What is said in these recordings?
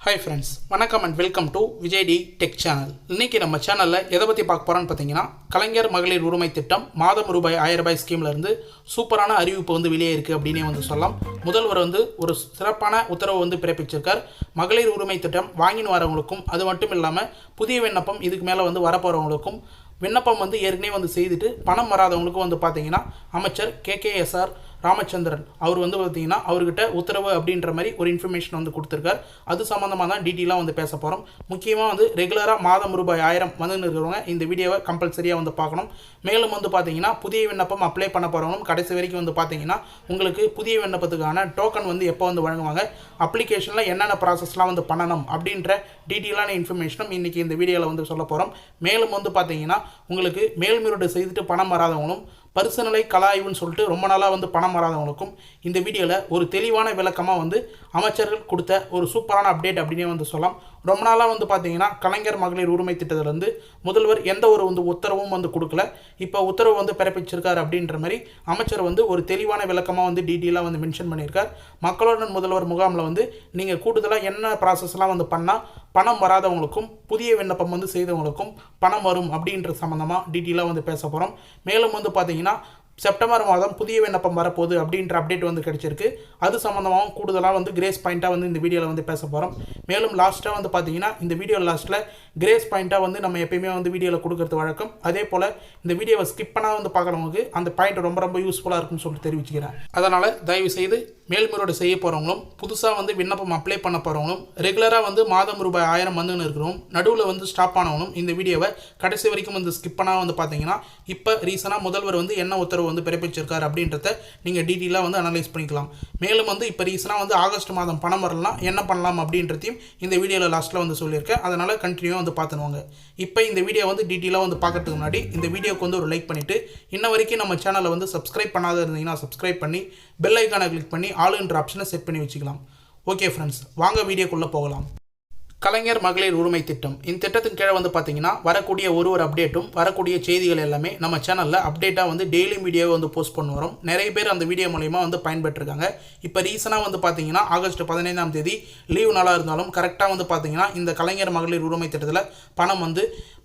Hi friends, வணக்கம் and welcome to Vijay T tech channel. இன்றைக்கி நம்ம சேனலில் எதை பற்றி பார்க்க போகிறோன்னு பார்த்தீங்கன்னா, கலைஞர் மகளிர் உரிமை திட்டம் மாதம் ரூபாய் 1000 ஸ்கீம்லேருந்து சூப்பரான அறிவிப்பு வெளியே இருக்குது அப்படின்னே சொல்லலாம். முதல்வர் ஒரு சிறப்பான உத்தரவு பிறப்பிச்சிருக்கார். மகளிர் உரிமை திட்டம் வாங்கின்னு வரவங்களுக்கும், அது மட்டும் இல்லாமல் புதிய விண்ணப்பம் இதுக்கு மேலே வரப்போகிறவங்களுக்கும், விண்ணப்பம் ஏற்கனவே செய்துட்டு பணம் வராதவங்களுக்கும் பார்த்தீங்கன்னா அமைச்சர் KKSR ராமச்சந்திரன் அவர் பார்த்தீங்கன்னா அவர்கிட்ட உத்தரவு அப்படின்ற மாதிரி ஒரு இன்ஃபர்மேஷன் கொடுத்துருக்கார். அது சம்மந்தமாக தான் டீட்டெயிலாக பேச போகிறோம். முக்கியமாக ரெகுலராக மாதம் ரூபாய் 1000 இருக்கிறவங்க இந்த வீடியோவை கம்பல்சரியாக பார்க்கணும். மேலும் பார்த்தீங்கன்னா புதிய விண்ணப்பம் அப்ளை பண்ண போகிறவங்களும் கடைசி வரைக்கும் பார்த்தீங்கன்னா உங்களுக்கு புதிய விண்ணப்பத்துக்கான டோக்கன் எப்போ வழங்குவாங்க, அப்ளிகேஷனில் என்னென்ன ப்ராசஸ்லாம் பண்ணணும் அப்படின்ற டீட்டெயிலான இன்ஃபர்மேஷனும் இன்றைக்கி இந்த வீடியோவில் சொல்ல போகிறோம். மேலும் பார்த்தீங்கன்னா உங்களுக்கு மேல்முறையீடு செய்துட்டு பணம் வராதவங்களும், பரிசு கலாய்வுன்னு சொல்லிட்டு ரொம்ப நாளாக பணம் வராதவங்களுக்கும் இந்த வீடியோவில் ஒரு தெளிவான விளக்கமாக அமைச்சர்கள் கொடுத்த ஒரு சூப்பரான அப்டேட் அப்படின்னே சொல்லலாம். ரொம்ப நாளாக பார்த்தீங்கன்னா கலைஞர் மகளிர் உரிமை திட்டத்திலேருந்து முதல்வர் எந்த ஒரு உத்தரவும் கொடுக்கல. இப்போ உத்தரவு பிறப்பிச்சிருக்கார் அப்படின்ற மாதிரி அமைச்சர் ஒரு தெளிவான விளக்கமாக டீட்டெயிலாக மென்ஷன் பண்ணியிருக்கார். மக்களுடன் முதல்வர் முகாமில் நீங்கள் கூடுதலாக என்ன ப்ராசஸ்லாம் பண்ணால் பணம் வராதவங்களுக்கும் புதிய விண்ணப்பம் செய்தவங்களுக்கும் பணம் வரும் அப்படின்ற சம்மந்தமாக டீட்டெயிலாக பேச போகிறோம். மேலும் பார்த்தீங்கன்னா செப்டம்பர் மாதம் புதிய விண்ணப்பம் வரப்போகுது அப்படின்ற அப்டேட் கிடைச்சிருக்கு. அது சம்மந்தமாகவும் கூடுதலாக கிரேஸ் பாயிண்ட்டாக இந்த வீடியோவில் பேச போகிறோம். மேலும் லாஸ்ட்டாக பார்த்தீங்கன்னா இந்த வீடியோ லாஸ்ட்டில் கிரேஸ் பாயிண்ட்டாக நம்ம எப்பயுமே வீடியோவில் கொடுக்கறது வழக்கம். அதே போல் இந்த வீடியோவை ஸ்கிப் பண்ணால் பார்க்குறவங்களுக்கு அந்த பாயிண்ட் ரொம்ப யூஸ்ஃபுல்லாக இருக்குன்னு சொல்லிட்டு தெரிவிச்சுக்கிறேன். அதனால் தயவுசெய்து மேல்முறையீடு செய்ய போகிறவங்களும், புதுசாக விண்ணப்பம் அப்ளை பண்ண போகிறவங்களும், ரெகுலராக மாதம் ரூபாய் 1000 இருக்கிறோம், நடுவில் ஸ்டாப் ஆனவங்களும் இந்த வீடியோவை கடைசி வரைக்கும் ஸ்கிப் பண்ணால் பார்த்தீங்கன்னா இப்போ ரீசனாக முதல்வர் என்ன உத்தரவு பிறப்பிச்சிருக்கார் அப்படின்றத நீங்கள் டீட்டெயிலாக அனலைஸ் பண்ணிக்கலாம். மேலும் இப்போ ரீசனாக ஆகஸ்ட் மாதம் பணம் வரலாம் என்ன பண்ணலாம் அப்படின்றதையும் இந்த வீடியோவில் லாஸ்ட்டில் சொல்லியிருக்கேன். அதனால் கண்டினியூவாக பார்த்துனுவாங்க. இப்போ இந்த வீடியோ டீட்டெயிலாக பார்க்கறதுக்கு முன்னாடி இந்த வீடியோக்கு ஒரு லைக் பண்ணிவிட்டு, இன்ன வரைக்கும் நம்ம சேனலை சப்ஸ்கிரைப் பண்ணாத இருந்தீங்கன்னா சப்ஸ்கிரைப் பண்ணி பெல் ஐக்கானை கிளிக் பண்ணி ஆளுன்ற ஆப்ஷனை செட் பண்ணி வச்சுக்கலாம். ஓகே ஃப்ரெண்ட்ஸ், வாங்க வீடியோக்குள்ளே போகலாம். கலைஞர் மகளிர் உரிமை திட்டம் இந்த திட்டத்தின் கீழே பார்த்தீங்கன்னா வரக்கூடிய ஒரு அப்டேட்டும் வரக்கூடிய செய்திகள் எல்லாமே நம்ம சேனலில் அப்டேட்டாக டெய்லி வீடியோவை போஸ்ட் பண்ண வரோம். நிறைய பேர் அந்த வீடியோ மூலிமா பயன்பெற்றிருக்காங்க. இப்போ ரீசனாக பார்த்தீங்கன்னா ஆகஸ்ட் 15ஆம் தேதி லீவு நாளாக இருந்தாலும் கரெக்டாக பார்த்தீங்கன்னா இந்த கலைஞர் மகளிர் உரிமை திட்டத்தில் பணம்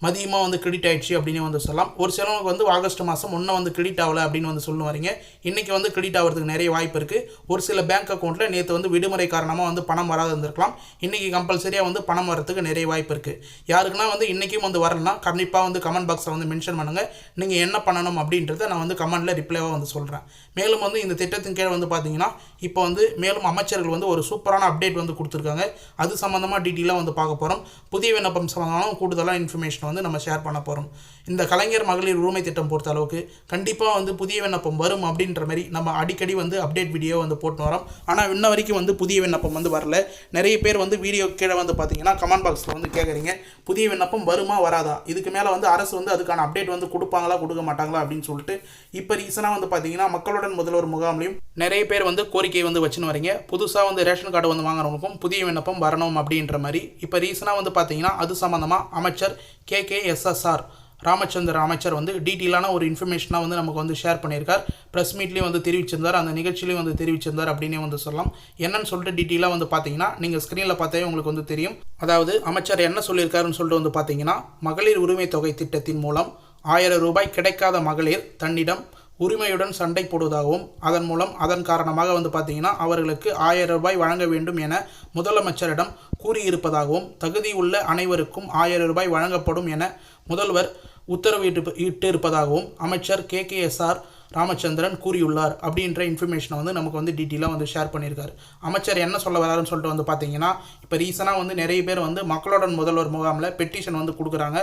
மதியமாக கிரெடிட் ஆகிடுச்சு அப்படின்னு சொல்லலாம். ஒரு சிலவங்க ஆகஸ்ட் மாதம் ஒன்றும் கிரெடிட் ஆகலை அப்படின்னு சொல்லுவாங்க. இன்றைக்கி கிரெடிட் ஆகிறதுக்கு நிறைய வாய்ப்பு இருக்குது. ஒரு சில பேங்க் அக்கௌண்ட்டில் நேற்று விடுமுறை காரணமாக பணம் வராது இருந்திருக்கலாம். இன்றைக்கி கம்பல்சரியாக பணம் வரதுக்கு நிறைய வாய்ப்பு இருக்குது. யாருக்குன்னா இன்றைக்கும் வரலன்னா கண்டிப்பாக கமெண்ட் பாக்ஸில் மென்ஷன் பண்ணுங்கள். நீங்கள் என்ன பண்ணணும் அப்படின்றத நான் கமெண்டில் ரிப்ளைவாக சொல்கிறேன். மேலும் இந்த திட்டத்தின் கீழே பார்த்தீங்கன்னா இப்போ மேலும் அமைச்சர்கள் ஒரு சூப்பரான அப்டேட் கொடுத்துருக்காங்க. அது சம்மந்தமாக டீட்டெயிலாக பார்க்க போகிறோம். புதிய விண்ணப்பம் சம்மந்தமாக கூடுதலாக இன்ஃபர்மேஷன் நம்ம ஷேர் பண்ண போகிறோம். இந்த கலைஞர் மகளிர் உரிமை திட்டம் பொறுத்த அளவுக்கு கண்டிப்பாக புதிய விண்ணப்பம் வரும் அப்படின்ற மாதிரி நம்ம அடிக்கடி அப்டேட் வீடியோ போட்டு வரோம். ஆனால் இன்ன வரைக்கும் புதிய விண்ணப்பம் வரல. நிறைய பேர் வீடியோ கீழே பார்த்தீங்கன்னா கமெண்ட் பாக்ஸில் கேட்குறீங்க, புதிய விண்ணப்பம் வருமா வராதா, இதுக்கு மேலே அரசு அதுக்கான அப்டேட் கொடுப்பாங்களா கொடுக்க மாட்டாங்களா அப்படின்னு சொல்லிட்டு இப்போ ரீசனாக பார்த்தீங்கன்னா மக்களுடன் முதல்வர் முகாம்லையும் நிறைய பேர் கோரிக்கை வச்சுன்னு வரீங்க. புதுசாக ரேஷன் கார்டு வாங்குறவங்களுக்கும் புதிய விண்ணப்பம் வரணும் அப்படின்ற மாதிரி இப்போ ரீசனாக பார்த்தீங்கன்னா அது சம்மந்தமாக அமைச்சர் KKSR ராமச்சந்திரன் அமைச்சர் டீட்டெயிலான ஒரு இன்ஃபர்மேஷனாக நமக்கு ஷேர் பண்ணியிருக்கார். ப்ரெஸ் மீட்லேயும் தெரிவிச்சிருந்தார், அந்த நிகழ்ச்சியிலையும் தெரிவிச்சிருந்தார் அப்படின்னே சொல்லலாம். என்னன்னு சொல்லிட்டு டீட்டெயிலாக பார்த்தீங்கன்னா நீங்கள் ஸ்க்ரீனில் பார்த்தாவே உங்களுக்கு தெரியும். அதாவது அமைச்சர் என்ன சொல்லியிருக்காருன்னு சொல்லிட்டு பார்த்தீங்கன்னா, மகளிர் உரிமை தொகை திட்டத்தின் மூலம் 1000 ரூபாய் கிடைக்காத மகளிர் தன்னிடம் உரிமையுடன் சண்டை போடுவதாகவும் அதன் மூலம் அதன் காரணமாக பார்த்தீங்கன்னா அவர்களுக்கு 1000 ரூபாய் வழங்க வேண்டும் என முதலமைச்சரிடம் கூறியிருப்பதாகவும், தகுதியுள்ள அனைவருக்கும் 1000 ரூபாய் வழங்கப்படும் என முதல்வர் உத்தரவிட்டு இருப்பதாகவும் அமைச்சர் KKSR ராமச்சந்திரன் கூறியுள்ளார் அப்படின்ற இன்ஃபர்மேஷனை நமக்கு டீட்டெயிலாக ஷேர் பண்ணியிருக்காரு. அமைச்சர் என்ன சொல்ல வராருன்னு சொல்லிட்டு பார்த்தீங்கன்னா இப்போ ரீசனாக நிறைய பேர் மக்களுடன் முதல்வர் முகாமில் பெட்டிஷன் கொடுக்குறாங்க.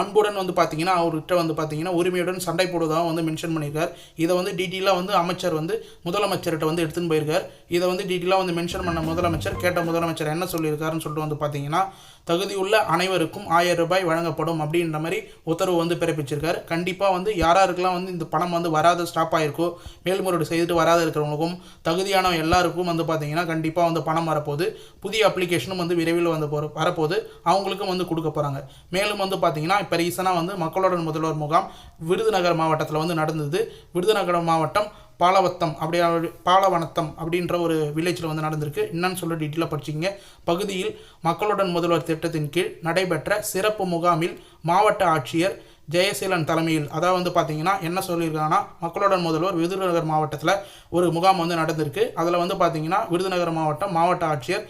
அன்புடன் பார்த்தீங்கன்னா அவர்கிட்ட பார்த்தீங்கன்னா உரிமையுடன் சண்டை போடுவதாக மென்ஷன் பண்ணியிருக்கார். இதை டீட்டெயிலாக அமைச்சர் முதலமைச்சர்கிட்ட எடுத்துன்னு போயிருக்கார். இதை டீட்டெயிலாக மென்ஷன் பண்ண முதலமைச்சர் கேட்ட முதலமைச்சர் என்ன சொல்லியிருக்காருன்னு சொல்லிட்டு பார்த்தீங்கன்னா, தகுதியுள்ள அனைவருக்கும் 1000 ரூபாய் வழங்கப்படும் அப்படின்ற மாதிரி உத்தரவு பிறப்பிச்சிருக்காரு. கண்டிப்பாக யாராருக்கெல்லாம் இந்த பணம் வராத ஸ்டாப் ஆகிருக்கோ, மேல்முறையீடு செய்துட்டு வராத இருக்கிறவங்களுக்கும் தகுதியான எல்லாருக்கும் பார்த்தீங்கன்னா கண்டிப்பாக பணம் வரப்போகுது. புதிய அப்ளிகேஷனும் விரைவில் வரப்போகுது. அவங்களுக்கும் கொடுக்க போகிறாங்க. மேலும் பார்த்தீங்கன்னா இப்போ ரீசனாக வந்து மக்களுடன் முதல்வர் முகாம் விருதுநகர் மாவட்டத்தில் வந்து நடந்தது. விருதுநகர் மாவட்டம் பாலவனத்தம் அப்படின்ற ஒரு வில்லேஜில் வந்து நடந்திருக்கு. என்னன்னு சொல்ல டீட்டெயிலாக படிச்சிங்க. பகுதியில் மக்களுடன் முதல்வர் திட்டத்தின் கீழ் நடைபெற்ற சிறப்பு முகாமில் மாவட்ட ஆட்சியர் ஜெயசீலன் தலைமையில், அதாவது வந்து பார்த்தீங்கன்னா என்ன சொல்லியிருக்காங்கன்னா, மக்களுடன் முதல்வர் விருதுநகர் மாவட்டத்தில் ஒரு முகாம் வந்து நடந்திருக்கு. அதில் வந்து பார்த்தீங்கன்னா விருதுநகர் மாவட்ட ஆட்சியர்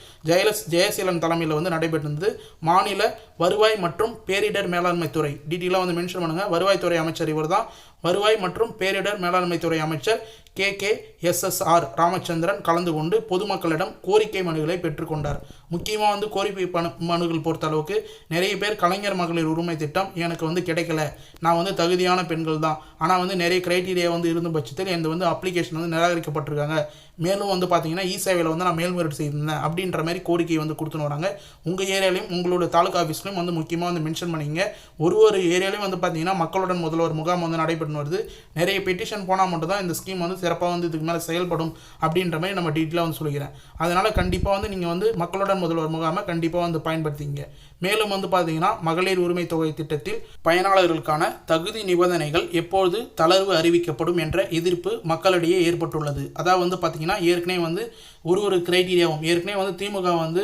ஜெயசீலன் தலைமையில் வந்து நடைபெற்றிருந்தது. மாநில வருவாய் மற்றும் பேரிடர் மேலாண்மை துறை டீட்டெயிலாக வந்து மென்ஷன் பண்ணுங்கள். வருவாய்த்துறை அமைச்சர் இவர் தான். வருவாய் மற்றும் பேரிடர் மேலாண்மை துறை அமைச்சர் KKSSR ராமச்சந்திரன் கலந்து கொண்டு பொதுமக்களிடம் கோரிக்கை மனுக்களை பெற்றுக்கொண்டார். முக்கியமாக வந்து கோரிக்கை மனுக்கள் பொறுத்த அளவுக்கு நிறைய பேர் கலைஞர் மகளிர் உரிமை திட்டம் எனக்கு வந்து கிடைக்கல, நான் வந்து தகுதியான பெண்கள் தான், ஆனால் வந்து நிறைய கிரைட்டீரியா வந்து இருந்த பட்சத்தில் இந்த வந்து அப்ளிகேஷன் வந்து நிராகரிக்கப்பட்டிருக்காங்க, மேலும் வந்து பார்த்தீங்கன்னா சேவையில் வந்து நான் மேல்முறையீடு செய்திருந்தேன் அப்படின்ற மாதிரி கோரிக்கை வந்து கொடுத்துன்னு வராங்க. உங்கள் ஏரியாலையும் உங்களோட தாலுகா ஆஃபீஸ்லையும் வந்து முக்கியமாக வந்து மென்ஷன் பண்ணிங்க. ஒரு ஏரியாலையும் வந்து பார்த்தீங்கன்னா மக்களுடன் முதல்வர் முகாம் வந்து நடைபெற்று வருது. நிறைய பெட்டிஷன் போனால் மட்டும் தான் இந்த ஸ்கீம் வந்து சிறப்பாக வந்து இதுக்கு மேலே செயல்படும் அப்படின்ற மாதிரி நம்ம டீட்டெயிலாக வந்து சொல்லிக்கிறேன். அதனால் கண்டிப்பாக வந்து நீங்கள் வந்து மக்களுடன் முதல்வர் முகாமை கண்டிப்பாக வந்து பயன்படுத்திங்க. மேலும் வந்து பார்த்தீங்கன்னா மகளிர் உரிமை தொகை திட்டத்தில் பயனாளர்களுக்கான தகுதி நிபந்தனைகள் எப்பொழுது தளர்வு அறிவிக்கப்படும் என்ற எதிர்ப்பு மக்களிடையே ஏற்பட்டுள்ளது. அதாவது வந்து பார்த்தீங்கன்னா ஏற்கனவே வந்து ஒரு கிரைட்டீரியாவும் ஏற்கனவே வந்து திமுக வந்து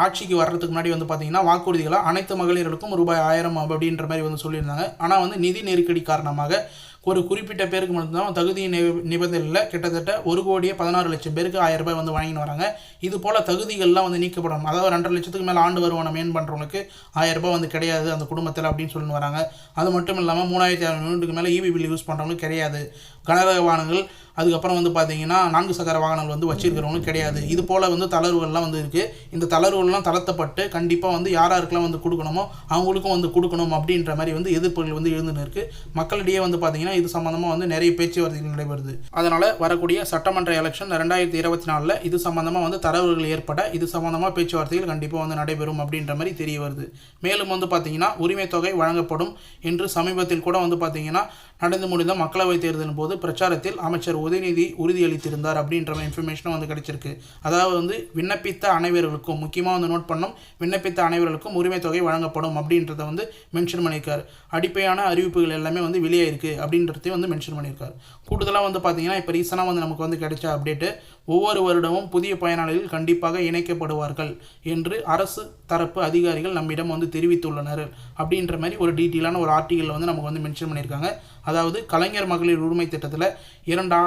ஆட்சிக்கு வர்றதுக்கு முன்னாடி வந்து பார்த்தீங்கன்னா வாக்குறுதிகளாக அனைத்து மகளிர்களுக்கும் ரூபாய் 1000 அப்படின்ற மாதிரி வந்து சொல்லியிருந்தாங்க. ஆனால் வந்து நிதி நெருக்கடி காரணமாக ஒரு குறிப்பிட்ட பேருக்கு மட்டும்தான் தகுதி நிபந்தனையில் கிட்டத்தட்ட 1,16,00,000 பேருக்கு 1000 ரூபாய் வந்து வாங்கின்னு வராங்க. இது போல் தகுதிகள்லாம் வந்து நீக்கப்படும். அதாவது 2.5 லட்சத்துக்கு மேலே ஆண்டு வருமானம் மேன் பண்ணுறவங்களுக்கு 1000 ரூபாய் வந்து கிடையாது அந்த குடும்பத்தில் அப்படின்னு சொல்லிட்டு வராங்க. அது மட்டும் இல்லாமல் 3,600 யூனிட்டுக்கு மேலே EB பில் யூஸ் பண்ணுறவங்களுக்கு கிடையாது. கனரக வாகனங்கள் அதுக்கப்புறம் வந்து பார்த்தீங்கன்னா 4 சக்கர வாகனங்கள் வந்து வச்சிருக்கிறவங்களும் கிடையாது. இது போல் வந்து தளர்வுகள்லாம் வந்து இருக்குது. இந்த தளர்வுகள்லாம் தளர்த்தப்பட்டு கண்டிப்பாக வந்து யாருக்கெல்லாம் வந்து கொடுக்கணுமோ அவங்களுக்கும் வந்து கொடுக்கணும் அப்படின்ற மாதிரி வந்து எதிர்ப்புகள் வந்து எழுந்துன்னு இருக்குது. மக்களிடையே வந்து பார்த்தீங்கன்னா இது சம்மந்தமாக வந்து நிறைய பேச்சுவார்த்தைகள் நடைபெறுது. அதனால் வரக்கூடிய சட்டமன்ற எலெக்ஷன் 2024 இது சம்மந்தமாக வந்து தரவுகள் ஏற்பட இது சம்மந்தமாக பேச்சுவார்த்தைகள் கண்டிப்பாக வந்து நடைபெறும் அப்படின்ற மாதிரி தெரிய வருது. மேலும் வந்து பார்த்தீங்கன்னா உரிமை தொகை வழங்கப்படும் என்று சமீபத்தில் கூட வந்து பார்த்தீங்கன்னா நடந்து முடிந்த மக்களவைத் தேர்தலின் போது பிரச்சாரத்தில் அமைச்சர் உதயநிதி உறுதியளித்திருந்தார் அப்படின்ற இன்ஃபர்மேஷனும் வந்து கிடைச்சிருக்கு. அதாவது வந்து விண்ணப்பித்த அனைவர்களுக்கும் முக்கியமாக வந்து நோட் பண்ணோம், விண்ணப்பித்த அனைவர்களுக்கும் உரிமை தொகை வழங்கப்படும் அப்படின்றத வந்து மென்ஷன் பண்ணியிருக்காரு. அடிப்படையான அறிவிப்புகள் எல்லாமே வந்து வெளியே இருக்குது அப்படின்றதையும் வந்து மென்ஷன் பண்ணியிருக்காரு. கூடுதலாக வந்து பார்த்தீங்கன்னா இப்போ ரீசனாக வந்து நமக்கு வந்து கிடைச்ச அப்டேட்டு, ஒவ்வொரு வருடமும் புதிய பயனாளிகள் கண்டிப்பாக இணைக்கப்படுவார்கள் என்று அரசு தரப்பு அதிகாரிகள் நம்மிடம் வந்து தெரிவித்துள்ளனர் அப்படின்ற மாதிரி ஒரு டீட்டெயிலான ஒரு ஆர்டிக்கலில் வந்து நமக்கு வந்து மென்ஷன் பண்ணியிருக்காங்க. அதாவது கலைஞர் மகளிர் உரிமை திட்டத்தில் 2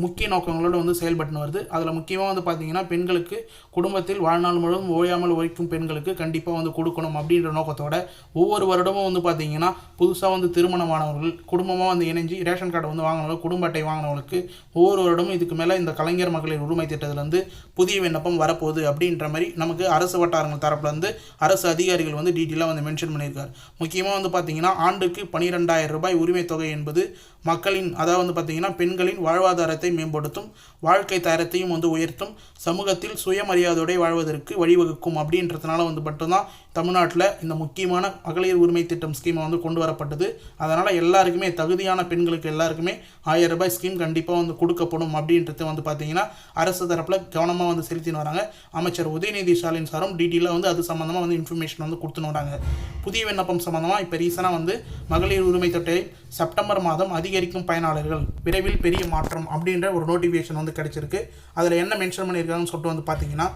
முக்கிய நோக்கங்களோடு வந்து செயல்பட்டு வருது. அதில் முக்கியமாக வந்து பார்த்தீங்கன்னா பெண்களுக்கு குடும்பத்தில் வாழ்நாள் முழுவதும் ஓயாமல் உழைக்கும் பெண்களுக்கு கண்டிப்பாக வந்து கொடுக்கணும் அப்படின்ற நோக்கத்தோட ஒவ்வொரு வருடமும் வந்து பார்த்தீங்கன்னா புதுசாக வந்து திருமணமானவர்கள் குடும்பமாக வந்து இணைஞ்சு ரேஷன் கார்டு வந்து வாங்கினவங்க குடும்ப அட்டை வாங்கினவங்களுக்கு ஒவ்வொரு வருடமும் இதுக்கு மேலே இந்த கலைஞர் மகளிர் உரிமை திட்டத்திலேருந்து புதிய விண்ணப்பம் வரப்போகுது அப்படின்ற மாதிரி நமக்கு அரசு வட்டாரங்கள் தரப்புலேருந்து அரசு அதிகாரிகள் வந்து டீட்டெயிலாக வந்து மென்ஷன் பண்ணியிருக்காரு. முக்கியமாக வந்து பார்த்தீங்கன்னா ஆண்டுக்கு 12,000 ரூபாய் உரிமை தொகை என்பது மக்களின் அதாவது வந்து பார்த்தீங்கன்னா பெண்களின் வாழ்வாதாரத்தை மேம்படுத்தும், வாழ்க்கை தரத்தையும் வந்து உயர்த்தும், சமூகத்தில் சுயமரியாதையோடு வாழ்வதற்கு வழிவகுக்கும் அப்படின்றதுனால வந்து மட்டும்தான் தமிழ்நாட்டில் இந்த முக்கியமான மகளிர் உரிமை திட்டம் ஸ்கீமை வந்து கொண்டு வரப்பட்டது. அதனால் எல்லாருக்குமே தகுதியான பெண்களுக்கு எல்லாருக்குமே 1000 ரூபாய் ஸ்கீம் கண்டிப்பாக வந்து கொடுக்கப்படும் அப்படின்றது வந்து பார்த்தீங்கன்னா அரசு தரப்பில் கவனமாக வந்து செலுத்தின்னு வராங்க. அமைச்சர் உதயநிதி ஸ்டாலின் சாரும் டீட்டெயிலாக வந்து அது சம்மந்தமாக வந்து இன்ஃபர்மேஷன் வந்து கொடுத்துன்னு வராங்க. புதிய விண்ணப்பம் சம்மந்தமாக இப்போ ரீசனாக வந்து மகளிர் உரிமை தொகை செப்டம்பர் மாதம் அதிகரிக்கும் பயனாளர்கள் விரைவில் பெரிய மாற்றம் அப்படின்ற ஒரு நோட்டிஃபிகேஷன் வந்து கிடைச்சிருக்கு. அதில் என்ன மென்ஷன் பண்ணியிருக்காங்கன்னு சொல்லிட்டு வந்து பார்த்தீங்கன்னா,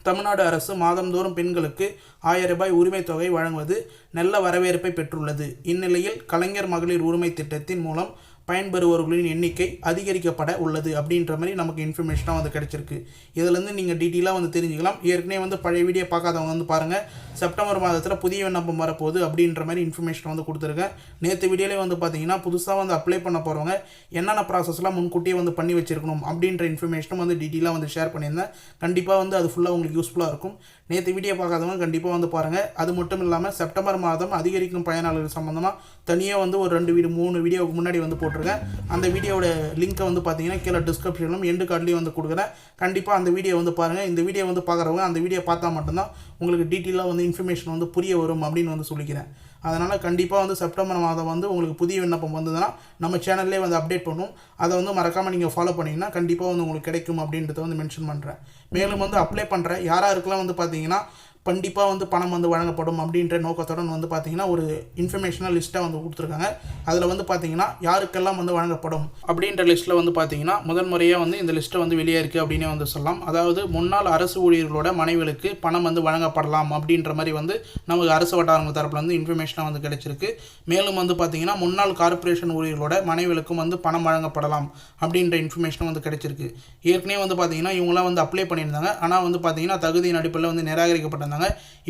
தமிழ்நாடு அரசு மாதந்தோறும் பெண்களுக்கு 1000 ரூபாய் உரிமை தொகை வழங்குவது நல்ல வரவேற்பை பெற்றுள்ளது. இந்நிலையில் கலைஞர் மகளிர் உரிமை திட்டத்தின் மூலம் பயன்பெறுபவர்களின் எண்ணிக்கை அதிகரிக்கப்பட உள்ளது அப்படின்ற மாதிரி நமக்கு இன்ஃபர்மேஷனாக வந்து கிடைச்சிருக்கு. இதிலேருந்து நீங்கள் டீட்டெயிலாக வந்து தெரிஞ்சுக்கலாம். ஏற்கனவே வந்து பழைய வீடியோ பார்க்காதவங்க வந்து பாருங்கள், செப்டம்பர் மாதத்தில் புதிய விண்ணப்பம் வரப்போகுது அப்படின்ற மாதிரி இன்ஃபர்மேஷன் வந்து கொடுத்துருக்கேன். நேற்று வீடியோலே வந்து பார்த்தீங்கன்னா புதுசாக வந்து அப்ளை பண்ண போகிறவங்க என்னென்ன ப்ராசஸ்லாம் முன்கூட்டியே வந்து பண்ணி வச்சிருக்கணும் அப்படின்ற இன்ஃபர்மேஷனும் வந்து டீட்டெயிலாக வந்து ஷேர் பண்ணியிருந்தேன். கண்டிப்பாக வந்து அது ஃபுல்லாக உங்களுக்கு யூஸ்ஃபுல்லாக இருக்கும். நேற்று வீடியோ பார்க்காதவங்க கண்டிப்பாக வந்து பாருங்கள். அது மட்டும் இல்லாமல் செப்டம்பர் மாதம் அதிகரிக்கும் பயனாளர்கள் சம்மந்தமாக தனியாக வந்து ஒரு 3 வீடியோவுக்கு முன்னாடி வந்து போட்டிருக்கேன். அந்த வீடியோட லிங்க்கை வந்து பார்த்தீங்கன்னா கீழே டிஸ்கிரிப்ஷன்லும் எண்டு கார்ட்லேயும் வந்து கொடுக்குறேன். கண்டிப்பாக அந்த வீடியோ வந்து பாருங்கள். இந்த வீடியோ வந்து பார்க்குறவங்க அந்த வீடியோ பார்த்தா மட்டும்தான் உங்களுக்கு டீட்டெயிலாக வந்து இன்ஃபர்மேஷன் வந்து புரிய வரும் அப்படின்னு வந்து சொல்லிக்கிறேன். அதனால் கண்டிப்பாக வந்து செப்டம்பர் மாதம் வந்து உங்களுக்கு புதிய விண்ணப்பம் வந்ததுன்னா நம்ம சேனல்லே வந்து அப்டேட் பண்ணுவோம். அதை வந்து மறக்காமல் நீங்கள் ஃபாலோ பண்ணிங்கன்னா கண்டிப்பாக வந்து உங்களுக்கு கிடைக்கும் அப்படின்றத வந்து மென்ஷன் பண்ணுறேன். மேலும் வந்து அப்ளை பண்ணுற யாராருக்கெல்லாம் வந்து பார்த்தீங்கன்னா கண்டிப்பாக வந்து பணம் வந்து வழங்கப்படும் அப்படின்ற நோக்கத்துடன் வந்து பார்த்திங்கன்னா ஒரு இன்ஃபர்மேஷனல் லிஸ்ட்டாக வந்து கொடுத்துருக்காங்க. அதில் வந்து பார்த்திங்கன்னா யாருக்கெல்லாம் வந்து வழங்கப்படும் அப்படின்ற லிஸ்ட்டில் வந்து பார்த்திங்கன்னா முதல் முறையாக வந்து இந்த லிஸ்ட்டை வந்து வெளியே இருக்குது அப்படின்னே வந்து சொல்லலாம். அதாவது முன்னாள் அரசு ஊழியர்களோட மனைவிகளுக்கு பணம் வந்து வழங்கப்படலாம் அப்படின்ற மாதிரி வந்து நமக்கு அரசு வட்டாரங்கள் தரப்பில் வந்து இன்ஃபர்மேஷனாக வந்து கிடைச்சிருக்கு. மேலும் வந்து பார்த்திங்கன்னா முன்னாள் கார்ப்பரேஷன் ஊழியர்களோட மனைவிகளுக்கும் வந்து பணம் வழங்கப்படலாம் அப்படின்ற இன்ஃபர்மேஷனும் வந்து கிடைச்சிருக்கு. ஏற்கனவே வந்து பார்த்திங்கன்னா இவங்களாம் வந்து அப்ளை பண்ணியிருந்தாங்க. ஆனால் வந்து பார்த்திங்கன்னா தகுதியின் அடிப்படையில் வந்து நிராகரிக்கப்பட்டாங்க.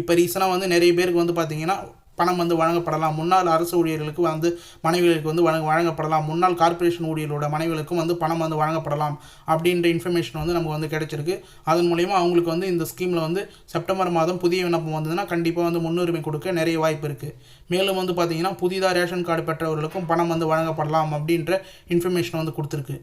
இப்போ ரீசனாக வந்து நிறைய பேருக்கு வந்து பார்த்திங்கன்னா பணம் வந்து வழங்கப்படலாம், முன்னாள் அரசு ஊழியர்களுக்கு வந்து மனைவிகளுக்கு வந்து வழங்கப்படலாம், முன்னாள் கார்ப்பரேஷன் ஊழியர்களோட மனைவிகளுக்கும் வந்து பணம் வந்து வழங்கப்படலாம் அப்படின்ற இன்ஃபர்மேஷன் வந்து நமக்கு வந்து கிடைச்சிருக்கு. அதன் மூலயமா அவங்களுக்கு வந்து இந்த ஸ்கீமில் வந்து செப்டம்பர் மாதம் புதிய விண்ணப்பம் வந்ததுன்னா கண்டிப்பாக வந்து முன்னுரிமை கொடுக்க நிறைய வாய்ப்பு இருக்குது. மேலும் வந்து பார்த்திங்கன்னா புதிதாக ரேஷன் கார்டு பெற்றவர்களுக்கும் பணம் வந்து வழங்கப்படலாம் அப்படின்ற இன்ஃபர்மேஷன் வந்து கொடுத்துருக்கு.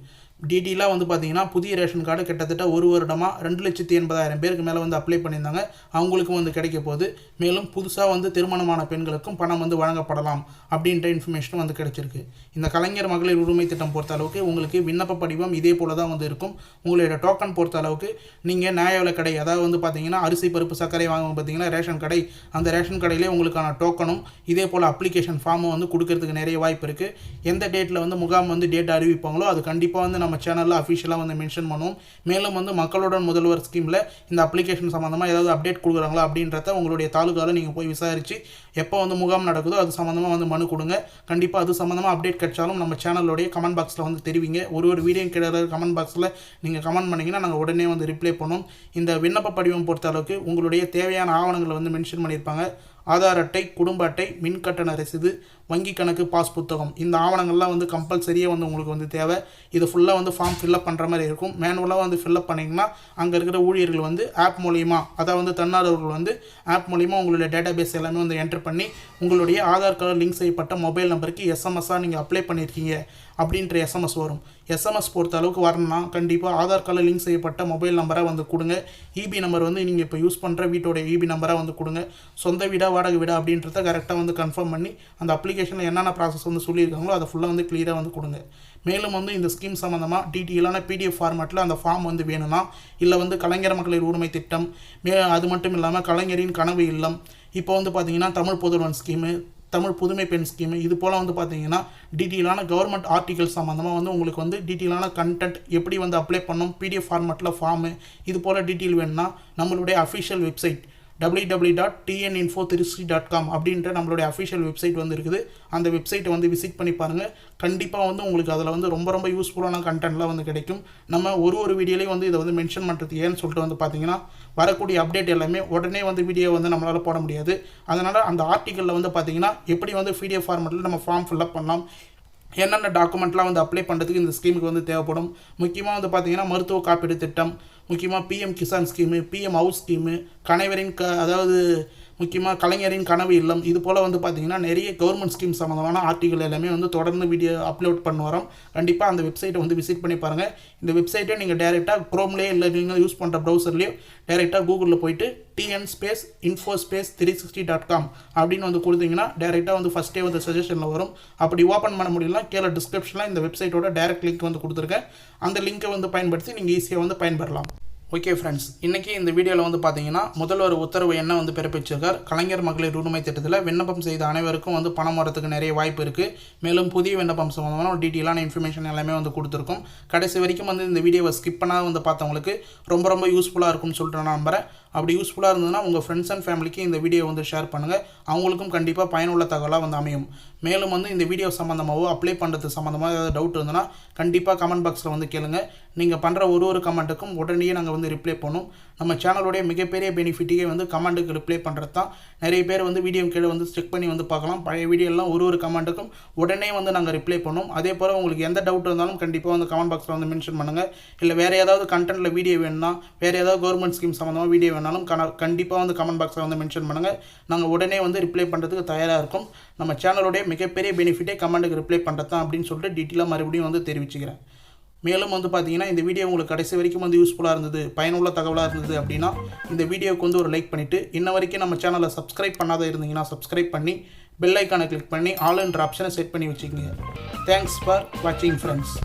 டீட்டெயிலாக வந்து பார்த்திங்கன்னா புதிய ரேஷன் கார்டு கிட்டத்தட்ட ஒரு வருடமாக 2,80,000 பேருக்கு மேலே வந்து அப்ளை பண்ணியிருந்தாங்க. அவங்களுக்கும் வந்து கிடைக்க போகுது. மேலும் புதுசாக வந்து திருமணமான பெண்களுக்கும் பணம் வந்து வழங்கப்படலாம் அப்படின்ற இன்ஃபர்மேஷனும் வந்து கிடைச்சிருக்கு. இந்த கலைஞர் மகளிர் உரிமை திட்டம் பொறுத்த அளவுக்கு உங்களுக்கு விண்ணப்ப படிவம் இதே போல தான் வந்து இருக்கும். உங்களோட டோக்கன் பொறுத்த அளவுக்கு நீங்கள் நியாய விலை கடை, அதாவது வந்து பார்த்திங்கன்னா அரிசி பருப்பு சர்க்கரை வாங்க பார்த்திங்கன்னா ரேஷன் கடை, அந்த ரேஷன் கடையிலே உங்களுக்கான டோக்கனும் இதே போல் அப்ளிகேஷன் ஃபார்மும் வந்து கொடுக்கறதுக்கு நிறைய வாய்ப்பு இருக்குது. எந்த டேட்டில் வந்து முகாம் வந்து டேட் அறிவிப்பாங்களோ அது கண்டிப்பாக வந்து நம்ம சேனலில் அஃபிஷியலாக வந்து மென்ஷன் பண்ணுவோம். மேலும் வந்து மக்களுடன் முதல்வர் ஸ்கீமில் இந்த அப்ளிகேஷன் சம்மந்தமாக ஏதாவது அப்டேட் கொடுக்குறாங்களா அப்படின்றத உங்களுடைய தாலுகாவில் நீங்கள் போய் விசாரித்து எப்போ வந்து முகாம் நடக்குதோ அது சம்மந்தமாக வந்து மனு கொடுங்க. கண்டிப்பாக அது சம்மந்தமாக அப்டேட் கிடைச்சாலும் நம்ம சேனலோடைய கமெண்ட் பாக்ஸில் வந்து தெரிவிங்க. ஒரு வீடியோ கிடையாது கமெண்ட் பாக்ஸில் நீங்கள் கமெண்ட் பண்ணிங்கன்னா நாங்கள் உடனே வந்து ரிப்ளை பண்ணுவோம். இந்த விண்ணப்ப படிவம் பொறுத்த அளவுக்கு உங்களுடைய தேவையான ஆவணங்களை வந்து மென்ஷன் பண்ணியிருப்பாங்க. ஆதார் அட்டை, குடும்ப அட்டை, மின் கட்டண ரசீது, வங்கி கணக்கு, பாஸ் புத்தகம், இந்த ஆவணங்கள்லாம் வந்து கம்பல்சரியாக வந்து உங்களுக்கு வந்து தேவை. இது ஃபுல்லாக வந்து ஃபார்ம் ஃபில்அப் பண்ணுற மாதிரி இருக்கும். மேனுவலாக வந்து ஃபில்அப் பண்ணிங்கன்னா அங்கே இருக்கிற ஊழியர்கள் வந்து ஆப் மூலிமா, அதாவது வந்து தன்னார்வர்கள் வந்து ஆப் மூலிமா உங்களுடைய டேட்டா பேஸ் எல்லாமே வந்து என்டர் பண்ணி உங்களுடைய ஆதார் கார்டு லிங்க் செய்யப்பட்ட மொபைல் நம்பருக்கு எஸ்எம்எஸ்ஸாக நீங்கள் அப்ளை பண்ணியிருக்கீங்க அப்படின்ற எஸ்எம்எஸ் வரும். எஸ்எம்எஸ் பொறுத்த அளவுக்கு வரணும்னா கண்டிப்பாக ஆதார் கார்டில் லிங்க் செய்யப்பட்ட மொபைல் நம்பராக வந்து கொடுங்க. இபி நம்பர் வந்து நீங்கள் இப்போ யூஸ் பண்ணுற வீட்டோட இபி நம்பராக வந்து கொடுங்க. சொந்த வீடா வாடகை வீடா அப்படின்றத கரெக்டாக வந்து கன்ஃபார்ம் பண்ணி அந்த அப்ளிகேஷனில் என்னென்ன ப்ராசஸ் வந்து சொல்லியிருக்காங்களோ அதை ஃபுல்லாக வந்து கிளியராக வந்து கொடுங்க. மேலும் வந்து இந்த ஸ்கீம் சம்மந்தமாக டீட்டெயிலான பிடிஎஃப் ஃபார்மேட்டில் அந்த ஃபார்ம் வந்து வேணும்னா, இல்லை வந்து கலைஞர் மகளிர் உரிமை திட்டம், அது மட்டும் இல்லாமல் கலைஞரின் கனவு இல்லம், இப்போ வந்து பார்த்திங்கன்னா தமிழ் புதல்வன் ஸ்கீமு, தமிழ் புதுமை பெண் ஸ்கீமு, இது போல் வந்து பார்த்திங்கன்னா டீட்டெயிலான கவர்மெண்ட் ஆர்டிகல்ஸ் சம்மந்தமாக வந்து உங்களுக்கு வந்து டீட்டெயிலான கண்டென்ட் எப்படி வந்து அப்ளை பண்ணணும், பிடிஎஃப் ஃபார்மேட்டில் ஃபார்மு, இது போல் டீட்டெயில் வேணும்னா நம்மளுடைய அஃபிஷியல் வெப்சைட் www.tninfo360.com அப்படின்ற நம்மளுடைய அஃபிஷியல் வெப்சைட் வந்து இருக்குது. அந்த வெப்சைட்டை வந்து விசிட் பண்ணி பாருங்கள். கண்டிப்பாக வந்து உங்களுக்கு அதில் வந்து ரொம்ப யூஸ்ஃபுல்லான கண்டென்ட்லாம் வந்து கிடைக்கும். நம்ம ஒரு வீடியோலையும் வந்து இதை வந்து மென்ஷன் பண்ணுறது ஏன்னு சொல்லிட்டு வந்து பார்த்திங்கன்னா வரக்கூடிய அப்டேட் எல்லாமே உடனே வந்து வீடியோ வந்து நம்மளால் போட முடியாது. அதனால் அந்த ஆர்டிக்கலில் வந்து பார்த்திங்கன்னா எப்படி வந்து பிடிஎஃப் ஃபார்மேட்டில் நம்ம ஃபார்ம் ஃபில்அப் பண்ணலாம், என்னென்ன டாக்குமெண்ட்லாம் வந்து அப்ளை பண்ணுறதுக்கு இந்த ஸ்கீமுக்கு வந்து தேவைப்படும். முக்கியமாக வந்து பார்த்திங்கன்னா மருத்துவ காப்பீடு திட்டம், முக்கியமாக PM Kisan scheme, PM house scheme, கணவரின் அதாவது முக்கியமாக கலைஞரின் கனவு இல்லம், இது போல் வந்து பார்த்திங்கன்னா நிறைய கவர்மெண்ட் ஸ்கீம் சம்மந்தமான ஆர்டிகல் எல்லாமே வந்து தொடர்ந்து வீடியோ அப்லோட் பண்ண வரோம். கண்டிப்பாக அந்த வெப்சைட்டை வந்து விசிட் பண்ணி பாருங்கள். இந்த வெப்சைட்டை நீங்கள் டேரெக்டாக க்ரோம்லேயே இல்லை நீங்கள் யூஸ் பண்ணுற ப்ரௌசர்லேயோ டேரெக்டாக கூகுளில் போயிட்டு tn-info360.com அப்படின்னு வந்து கொடுத்தீங்கன்னா டேரெக்டாக வந்து ஃபஸ்ட்டே வந்து சஜஷனில் வரும். அப்படி ஓப்பன் பண்ண முடியல கீழே டிஸ்கிரிப்ஷனில் இந்த வெப்சைட்டோட டேரெக்ட் லிங்க் வந்து கொடுத்துருக்கேன். அந்த லிங்க்கை வந்து பயன்படுத்தி நீங்கள் ஈஸியாக வந்து பயன்பெறலாம். ஓகே ஃப்ரெண்ட்ஸ், இன்றைக்கி இந்த வீடியோவில் வந்து பார்த்தீங்கன்னா முதல்வர் உத்தரவு என்ன வந்து பிறப்பிச்சிருக்கார். கலைஞர் மகளிர் உரிமை திட்டத்தில் விண்ணப்பம் செய்த அனைவருக்கும் வந்து பணம் வரத்துக்கு நிறைய வாய்ப்பு இருக்குது. மேலும் புதிய விண்ணப்பம் சம்பந்தமான ஒரு டீட்டெயிலான இன்ஃபர்மேஷன் எல்லாமே வந்து கொடுத்துருக்கோம். கடைசி வரைக்கும் வந்து இந்த வீடியோவை ஸ்கிப் பண்ணால் வந்து பார்த்தவங்களுக்கு ரொம்ப யூஸ்ஃபுல்லாக இருக்கும்னு சொல்லிட்டு நான் நம்புகிறேன். அப்படி யூஸ்ஃபுல்லாக இருந்ததுன்னா உங்கள் ஃப்ரெண்ட்ஸ் அண்ட் ஃபேமிலிக்கு இந்த வீடியோ வந்து ஷேர் பண்ணுங்கள். அவங்களுக்கும் கண்டிப்பாக பயனுள்ள தகவலாக வந்து அமையும். மேலும் வந்து இந்த வீடியோ சம்மந்தமாகவோ அப்ளை பண்ணுறது சம்மந்தமாக ஏதாவது டவுட் இருந்ததுன்னா கண்டிப்பாக கமெண்ட் பாக்ஸில் வந்து கேளுங்க. நீங்கள் பண்ணுற ஒரு கமெண்ட்டுக்கும் உடனே நாங்கள் வந்து ரிப்ளை பண்ணும். நம்ம சேனலுடைய மிகப்பெரிய பெனிஃபிட்டே வந்து கமெண்ட்டுக்கு ரிப்ளை பண்ணுறது தான். நிறைய பேர் வந்து வீடியோ கீழே வந்து செக் பண்ணி வந்து பார்க்கலாம். பழைய வீடியோலாம் ஒரு கமெண்ட்டுக்கும் உடனே வந்து நாங்கள் ரிப்ளை பண்ணோம். அதே போல் உங்களுக்கு எந்த டவுட் இருந்தாலும் கண்டிப்பாக வந்து கமெண்ட் பாக்ஸில் வந்து மென்ஷன் பண்ணுங்கள். இல்லை வேறு ஏதாவது கண்டென்ட்டில் வீடியோ வேணும்னா, வேறு ஏதாவது கவர்மெண்ட் ஸ்கீம் சம்மந்தமாக வீடியோ வேணாலும் கண்டிப்பாக வந்து கமெண்ட் பாக்ஸில் வந்து மென்ஷன் பண்ணுங்கள். நாங்கள் உடனே வந்து ரிப்ளை பண்ணுறதுக்கு தயாராக இருக்கும். நம்ம சேனலுடைய மிகப்பெரிய பெனிஃபிட்டே கமெண்ட்டுக்கு ரிப்ளை பண்ணுறது தான் அப்படின்னு சொல்லிட்டு டீட்டெயிலாக மறுபடியும் வந்து தெரிவிச்சுக்கிறேன். மேலும் வந்து பார்த்தீங்கன்னா இந்த வீடியோ உங்களுக்கு கடைசி வரைக்கும் வந்து யூஸ்ஃபுல்லாக இருந்தது, பயனுள்ள தகவலாக இருந்தது அப்படின்னா இந்த வீடியோவுக்கு வந்து ஒரு லைக் பண்ணிவிட்டு இன்ன வரைக்கும் நம்ம சேனலை சப்ஸ்கிரைப் பண்ணாத இருந்தீங்கன்னா சப்ஸ்கிரைப் பண்ணி பெல் ஐக்கானை கிளிக் பண்ணி ஆல் என்ற ஆப்ஷனை செட் பண்ணி வச்சுக்கோங்க. தேங்க்ஸ் ஃபார் வாட்சிங் ஃப்ரெண்ட்ஸ்.